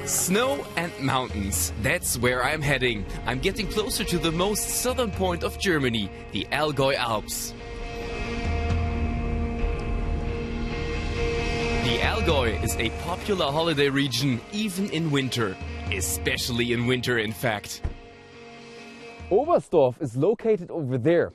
Snow and mountains, that's where I'm heading. I'm getting closer to the most southern point of Germany, the Allgäu Alps. The Allgäu is a popular holiday region even in winter, especially in winter in fact. Oberstdorf is located over there.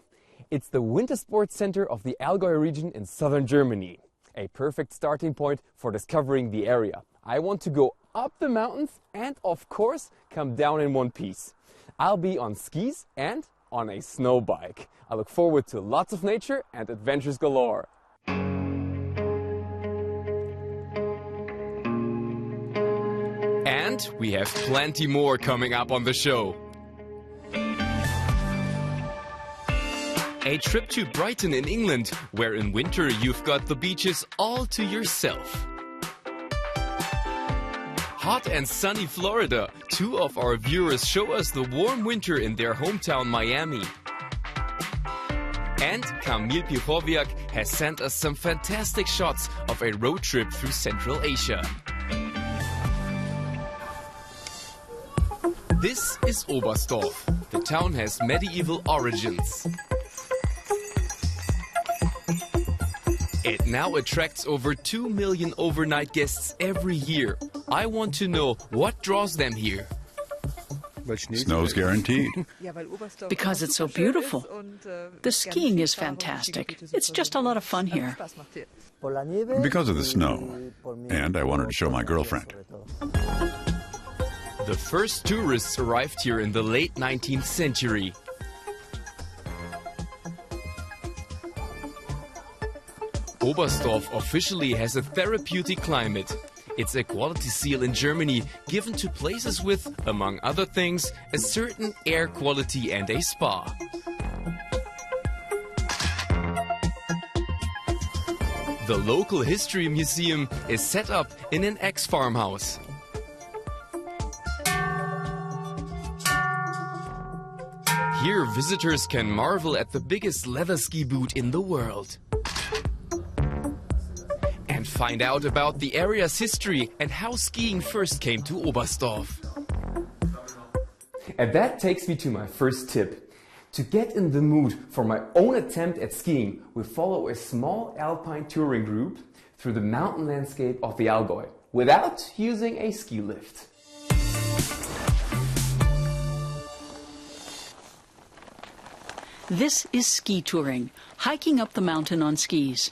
It's the winter sports center of the Allgäu region in southern Germany. A perfect starting point for discovering the area. I want to go up the mountains and, of course, come down in one piece. I'll be on skis and on a snow bike. I look forward to lots of nature and adventures galore. And we have plenty more coming up on the show. A trip to Brighton in England, where in winter you've got the beaches all to yourself. Hot and sunny Florida. Two of our viewers show us the warm winter in their hometown Miami. And Kamil Pichowiak has sent us some fantastic shots of a road trip through Central Asia. This is Oberstdorf. The town has medieval origins. It now attracts over 2 million overnight guests every year. I want to know what draws them here. Snow's guaranteed. Because it's so beautiful. The skiing is fantastic. It's just a lot of fun here. Because of the snow. And I wanted to show my girlfriend. The first tourists arrived here in the late 19th century. Oberstdorf officially has a therapeutic climate. It's a quality seal in Germany given to places with, among other things, a certain air quality and a spa. The local history museum is set up in an ex-farmhouse. Here visitors can marvel at the biggest leather ski boot in the world. And find out about the area's history and how skiing first came to Oberstdorf. And that takes me to my first tip. To get in the mood for my own attempt at skiing, we follow a small alpine touring group through the mountain landscape of the Allgäu without using a ski lift. This is ski touring, hiking up the mountain on skis.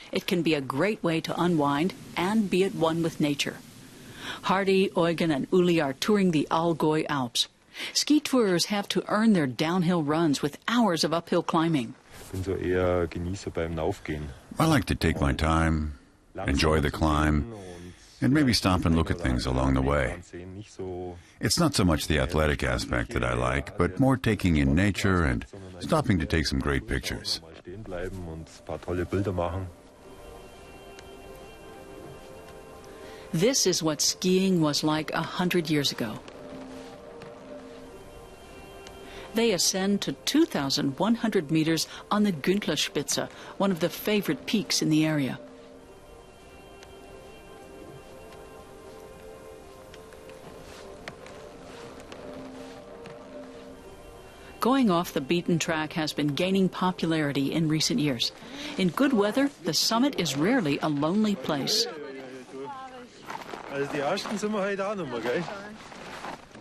It can be a great way to unwind and be at one with nature. Hardy, Eugen and Uli are touring the Allgäu Alps. Ski tourers have to earn their downhill runs with hours of uphill climbing. I like to take my time, enjoy the climb, and maybe stop and look at things along the way. It's not so much the athletic aspect that I like, but more taking in nature and stopping to take some great pictures. This is what skiing was like 100 years ago. They ascend to 2,100 meters on the Güntlerspitze, one of the favorite peaks in the area. Going off the beaten track has been gaining popularity in recent years. In good weather, the summit is rarely a lonely place.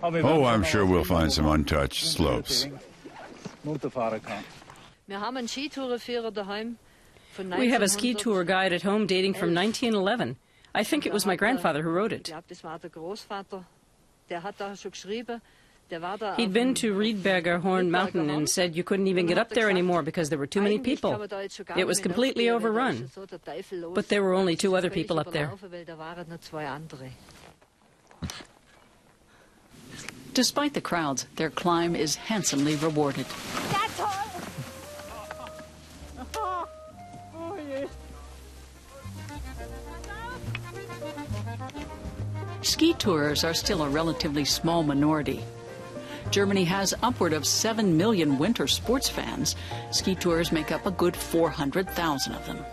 Oh, I'm sure we'll find some untouched slopes. We have a ski tour guide at home dating from 1911. I think it was my grandfather who wrote it. He'd been to Riedberger Horn Mountain and said you couldn't even get up there anymore because there were too many people. It was completely overrun. But there were only 2 other people up there. Despite the crowds, their climb is handsomely rewarded. Ski tourers are still a relatively small minority. Germany has upward of 7 million winter sports fans. Ski tours make up a good 400,000 of them.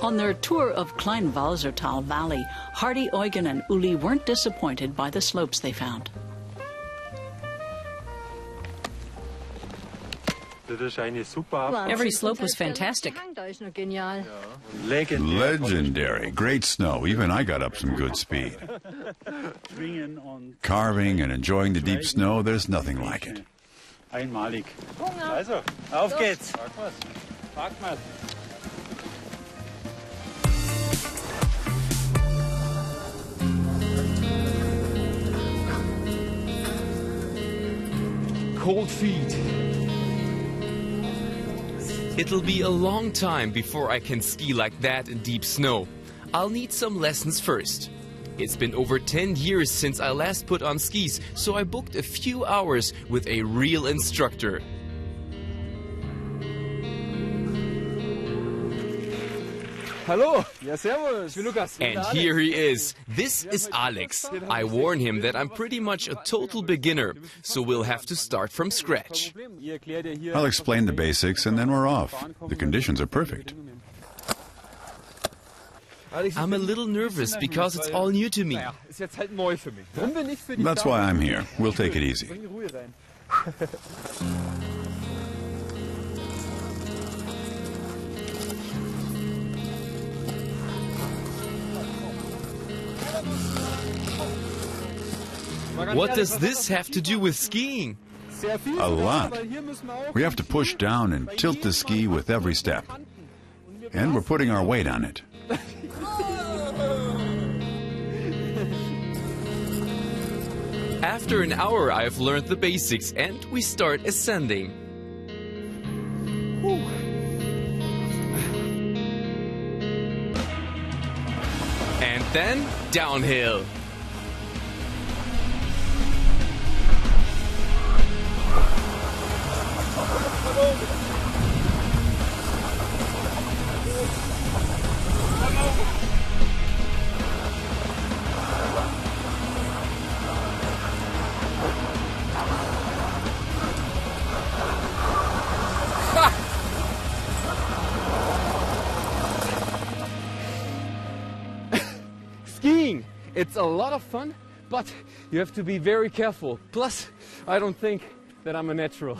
On their tour of Kleinwalsertal Valley, Hardy, Eugen and Uli weren't disappointed by the slopes they found. Every slope was fantastic. Legendary. Great snow. Even I got up some good speed. Carving and enjoying the deep snow, there's nothing like it. Einmalig. Also, auf geht's. Pack mal. Cold feet. It'll be a long time before I can ski like that in deep snow. I'll need some lessons first. It's been over 10 years since I last put on skis, so I booked a few hours with a real instructor. Hallo. Ja, servus. Ich bin Lukas. And here he is. This is Alex. I warn him that I'm pretty much a total beginner, so we'll have to start from scratch. I'll explain the basics and then we're off. The conditions are perfect. I'm a little nervous because it's all new to me. That's why I'm here. We'll take it easy. What does this have to do with skiing? A lot. We have to push down and tilt the ski with every step. And we're putting our weight on it. After an hour, I've learned the basics and we start ascending. And then downhill. Skiing. It's a lot of fun, but you have to be very careful. Plus, I don't think that I'm a natural.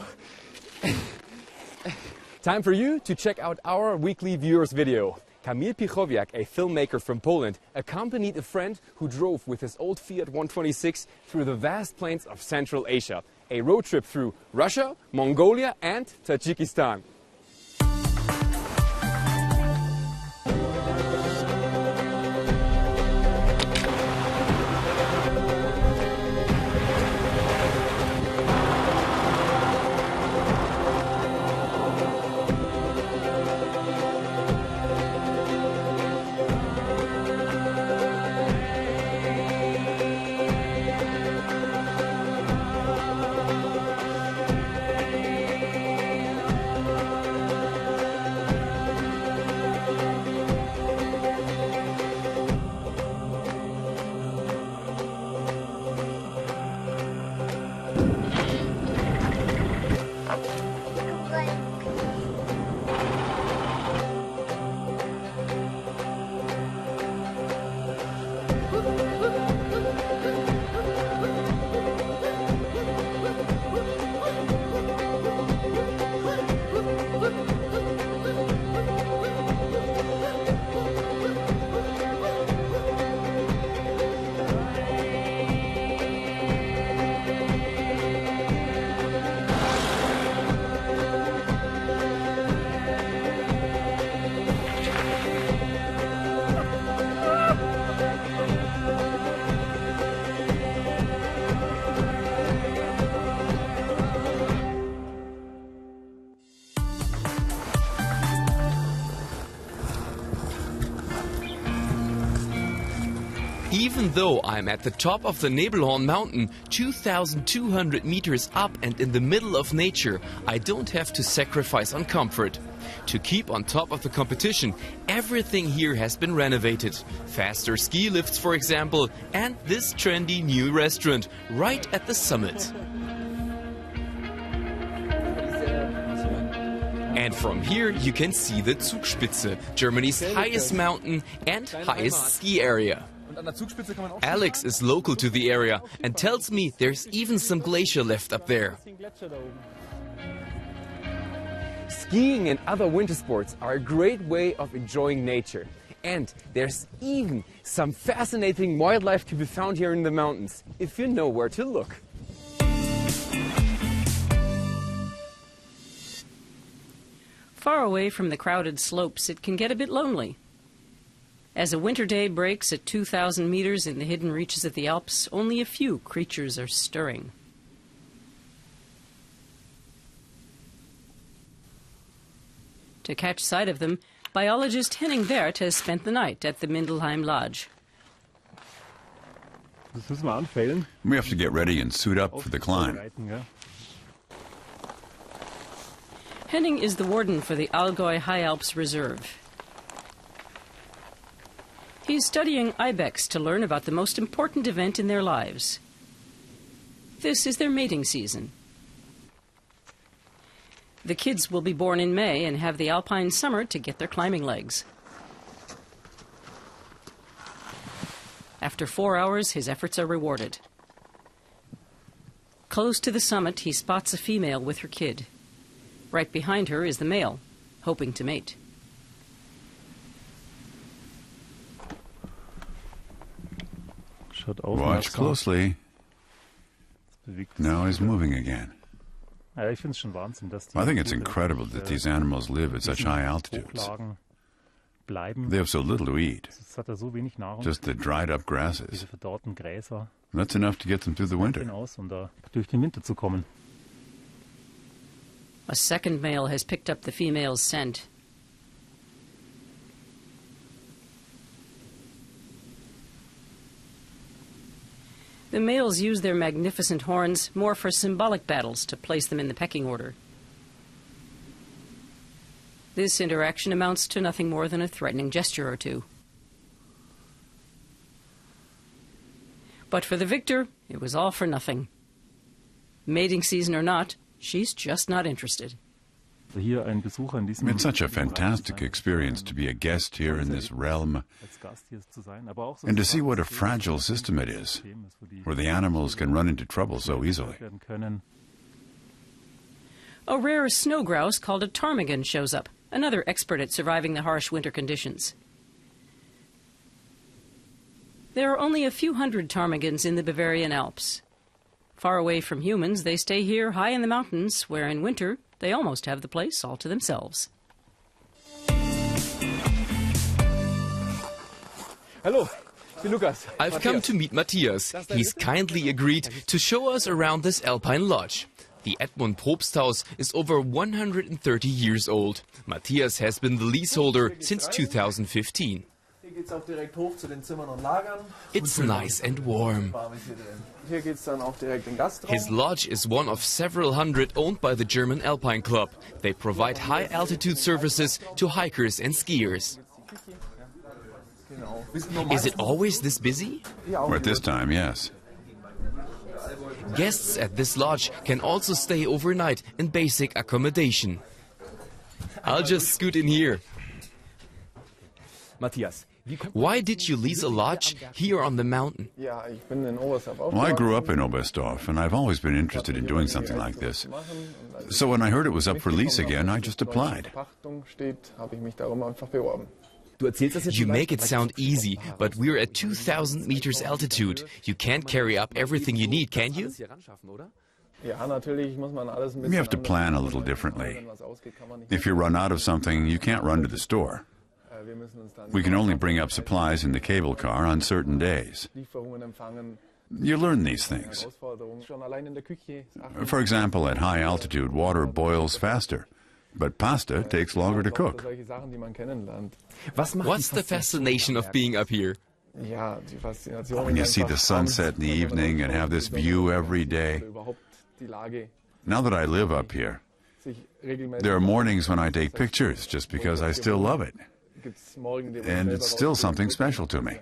Time for you to check out our weekly viewers video. Kamil Pichowiak, a filmmaker from Poland, accompanied a friend who drove with his old Fiat 126 through the vast plains of Central Asia. A road trip through Russia, Mongolia and Tajikistan. Even though I'm at the top of the Nebelhorn mountain, 2,200 meters up and in the middle of nature, I don't have to sacrifice on comfort. To keep on top of the competition, everything here has been renovated. Faster ski lifts, for example, and this trendy new restaurant right at the summit. And from here you can see the Zugspitze, Germany's highest mountain and highest ski area. Alex is local to the area and tells me there's even some glacier left up there. Skiing and other winter sports are a great way of enjoying nature. And there's even some fascinating wildlife to be found here in the mountains, if you know where to look. Far away from the crowded slopes, it can get a bit lonely. As a winter day breaks at 2,000 meters in the hidden reaches of the Alps, only a few creatures are stirring. To catch sight of them, biologist Henning Werth has spent the night at the Mindelheim Lodge. We have to get ready and suit up for the climb. Henning is the warden for the Allgäu High Alps Reserve. He's studying ibex to learn about the most important event in their lives. This is their mating season. The kids will be born in May and have the alpine summer to get their climbing legs. After 4 hours, his efforts are rewarded. Close to the summit, he spots a female with her kid. Right behind her is the male, hoping to mate. Watch closely. Now he's moving again. I think it's incredible that these animals live at such high altitudes. They have so little to eat, just the dried up grasses. That's enough to get them through the winter. A second male has picked up the female's scent. The males use their magnificent horns more for symbolic battles to place them in the pecking order. This interaction amounts to nothing more than a threatening gesture or two. But for the victor, it was all for nothing. Mating season or not, she's just not interested. It's such a fantastic experience to be a guest here in this realm and to see what a fragile system it is, where the animals can run into trouble so easily. A rare snow grouse called a ptarmigan shows up, another expert at surviving the harsh winter conditions. There are only a few hundred ptarmigans in the Bavarian Alps. Far away from humans, they stay here high in the mountains, where in winter they almost have the place all to themselves. Hello, Lucas. I've come to meet Matthias. He's kindly agreed to show us around this alpine lodge. The Edmund Probsthaus is over 130 years old. Matthias has been the leaseholder since 2015. It's nice and warm. His lodge is one of several hundred owned by the German Alpine Club. They provide high-altitude services to hikers and skiers. Is it always this busy? Or at this time, yes. Guests at this lodge can also stay overnight in basic accommodation. I'll just scoot in here. Matthias, why did you lease a lodge here on the mountain? Well, I grew up in Oberstdorf, and I've always been interested in doing something like this. So when I heard it was up for lease again, I just applied. You make it sound easy, but we're at 2,000 meters altitude. You can't carry up everything you need, can you? You have to plan a little differently. If you run out of something, you can't run to the store. We can only bring up supplies in the cable car on certain days. You learn these things. For example, at high altitude, water boils faster, but pasta takes longer to cook. What's the fascination of being up here? When you see the sunset in the evening and have this view every day. Now that I live up here, there are mornings when I take pictures just because I still love it. And it's still something special to me.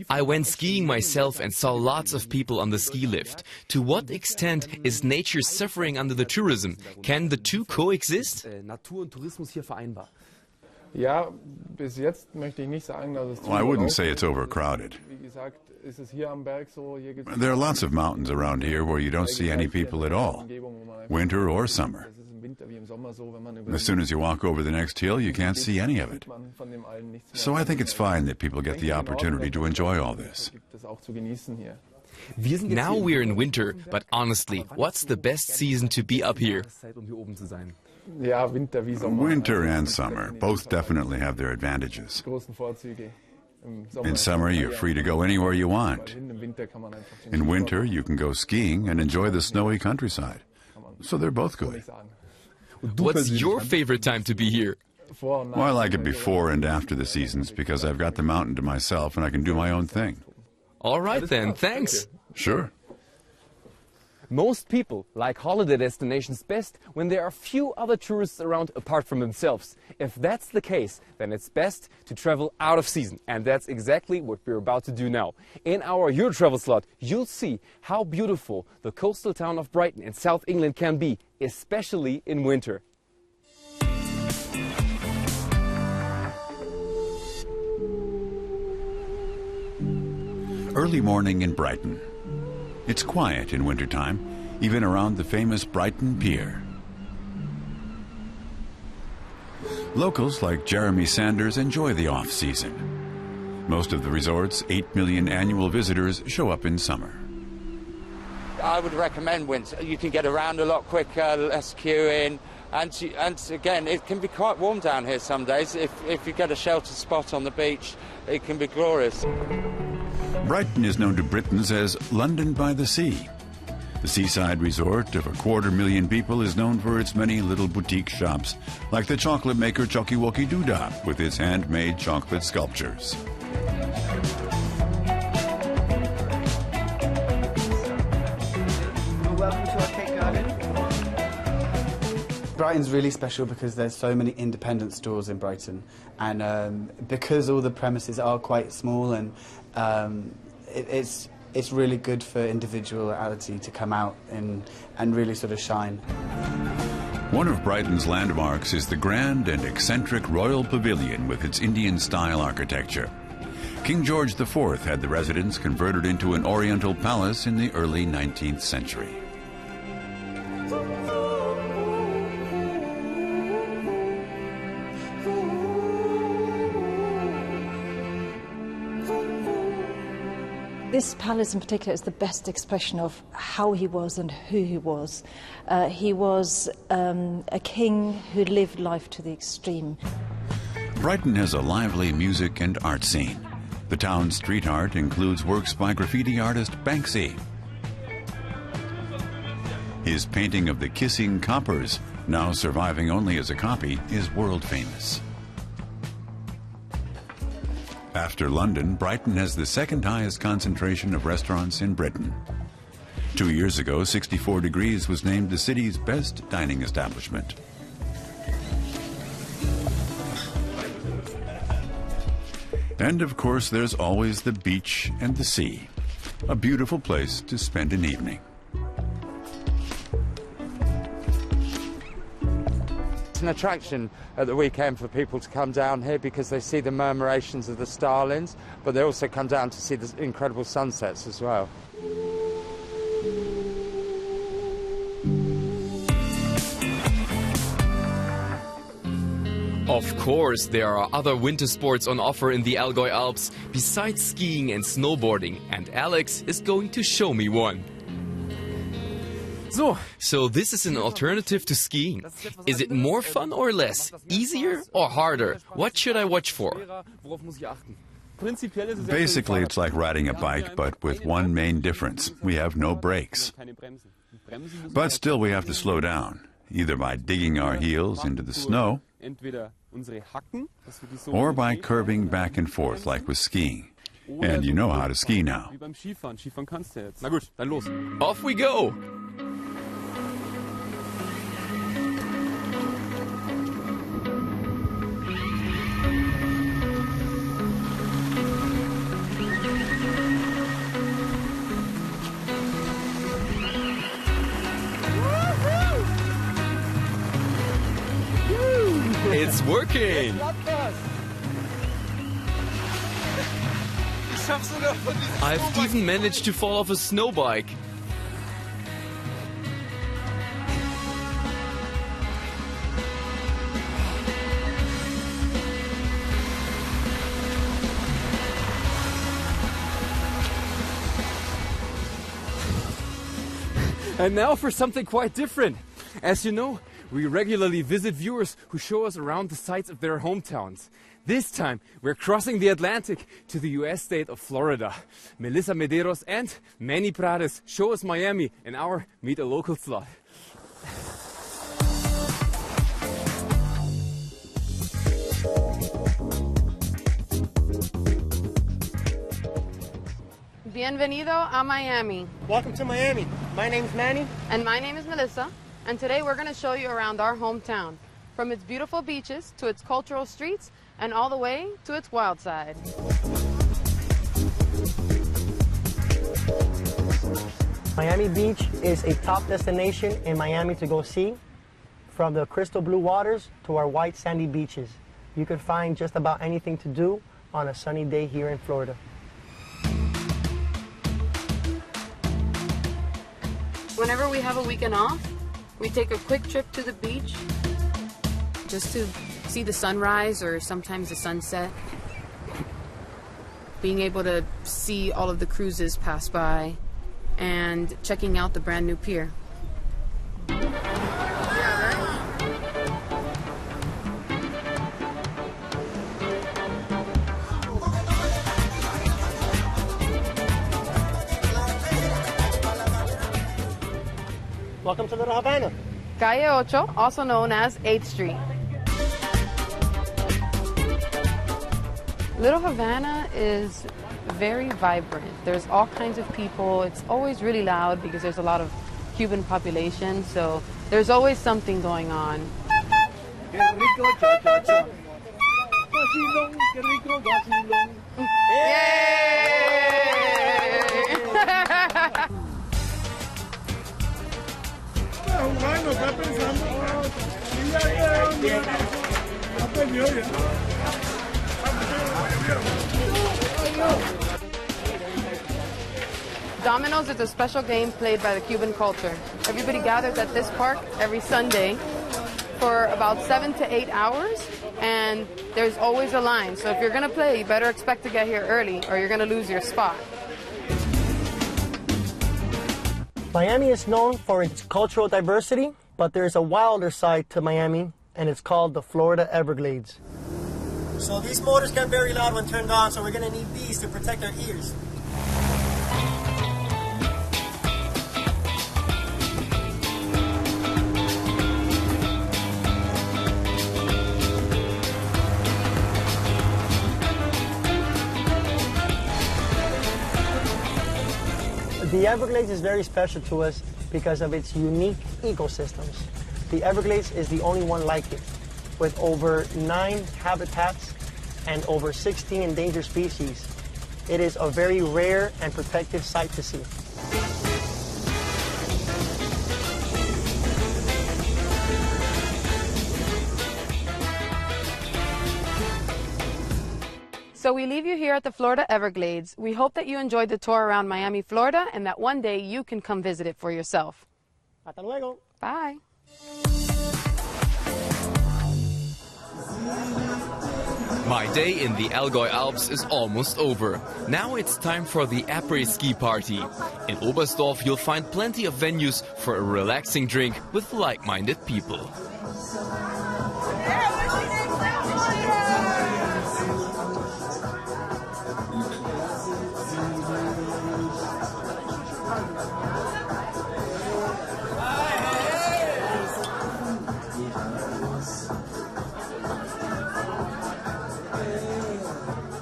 I went skiing myself and saw lots of people on the ski lift. To what extent is nature suffering under the tourism? Can the two coexist? Ja, bis jetzt möchte ich nicht sagen, dass es Well, I wouldn't say it's overcrowded. Wie gesagt, ist es hier am Berg so, hier gibt's There are lots of mountains around here where you don't see any people at all, winter or summer. Das ist im Winter wie im Sommer so, wenn man über As soon as you walk over the next hill, you can't see any of it. man von dem allen nichts mehr. So I think it's fine that people get the opportunity to enjoy all this. Gibt es auch zu genießen hier. Now we're in winter, but honestly, what's the best season to be up here? Ja, Winter wie Sommer. Winter and summer both definitely have their advantages. Großen Vorzüge. Im Sommer In summer, you're free to go anywhere you want. Im Winter kann man einfach den In winter, you can go skiing and enjoy the snowy countryside. So they're both good. sagen. What's your favorite time to be here? Vor und nach. Well, I like it before and after the seasons because I've got the mountain to myself and I can do my own thing. All right then, thanks. Sure. Most people like holiday destinations best when there are few other tourists around apart from themselves. If that's the case, then it's best to travel out of season. And that's exactly what we're about to do now. In our Your Travel slot, you'll see how beautiful the coastal town of Brighton in South England can be, especially in winter. Early morning in Brighton. It's quiet in wintertime, even around the famous Brighton Pier. Locals like Jeremy Sanders enjoy the off-season. Most of the resort's 8 million annual visitors show up in summer. I would recommend winter. You can get around a lot quicker, less queuing, and again, it can be quite warm down here some days. If you get a sheltered spot on the beach, it can be glorious. Brighton is known to Britons as London by the Sea. The seaside resort of 250,000 people is known for its many little boutique shops, like the chocolate maker Chocky Wocky Doodah with its handmade chocolate sculptures. Welcome to our cake garden. Brighton's really special because there's so many independent stores in Brighton, and because all the premises are quite small, and it's really good for individuality to come out and really sort of shine. One of Brighton's landmarks is the grand and eccentric Royal Pavilion with its Indian-style architecture. King George IV had the residence converted into an oriental palace in the early 19th century. This palace in particular is the best expression of how he was and who he was. He was a king who lived life to the extreme. Brighton has a lively music and art scene. The town's street art includes works by graffiti artist Banksy. His painting of the Kissing Coppers, now surviving only as a copy, is world famous. After London, Brighton has the second highest concentration of restaurants in Britain. 2 years ago, 64 Degrees was named the city's best dining establishment. And of course, there's always the beach and the sea. A beautiful place to spend an evening. An attraction at the weekend for people to come down here because they see the murmurations of the starlings, but they also come down to see the incredible sunsets as well. Of course, there are other winter sports on offer in the Allgäu Alps besides skiing and snowboarding, and Alex is going to show me one. So this is an alternative to skiing. Is it more fun or less? Easier or harder? What should I watch for? Basically, it's like riding a bike, but with one main difference. We have no brakes. But still, we have to slow down, either by digging our heels into the snow or by curving back and forth like with skiing. And you know how to ski now. Off we go! It's working! I've even managed to fall off a snow bike. And now for something quite different. As you know, we regularly visit viewers who show us around the sights of their hometowns. This time, we're crossing the Atlantic to the US state of Florida. Melissa Medeiros and Manny Prades show us Miami in our Meet a Local slot. Bienvenido a Miami. Welcome to Miami. My name's Manny. And my name is Melissa. And today we're going to show you around our hometown, from its beautiful beaches to its cultural streets and all the way to its wild side. Miami Beach is a top destination in Miami to go see. From the crystal blue waters to our white sandy beaches, you can find just about anything to do on a sunny day here in Florida. Whenever we have a weekend off, we take a quick trip to the beach just to see the sunrise or sometimes the sunset. Being able to see all of the cruises pass by and checking out the brand new pier. Welcome to Little Havana. Calle Ocho, also known as 8th Street. Little Havana is very vibrant. There's all kinds of people. It's always really loud because there's a lot of Cuban population, so there's always something going on. Dominoes is a special game played by the Cuban culture. Everybody gathers at this park every Sunday for about 7 to 8 hours, and there's always a line. So if you're going to play, you better expect to get here early or you're going to lose your spot. Miami is known for its cultural diversity, but there's a wilder side to Miami, and it's called the Florida Everglades. So these motors get very loud when turned on, so we're going to need these to protect our ears. The Everglades is very special to us because of its unique ecosystems. The Everglades is the only one like it, with over 9 habitats and over 16 endangered species. It is a very rare and protected sight to see. So we leave you here at the Florida Everglades. We hope that you enjoyed the tour around Miami, Florida, and that one day you can come visit it for yourself. Hasta luego. Bye. My day in the Allgäu Alps is almost over. Now it's time for the après-ski party. In Oberstdorf you'll find plenty of venues for a relaxing drink with like-minded people.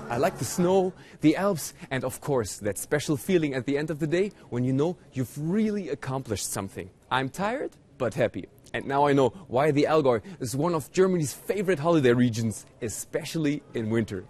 I like the snow, the Alps, and of course that special feeling at the end of the day when you know you've really accomplished something. I'm tired, but happy. And now I know why the Allgäu is one of Germany's favorite holiday regions, especially in winter.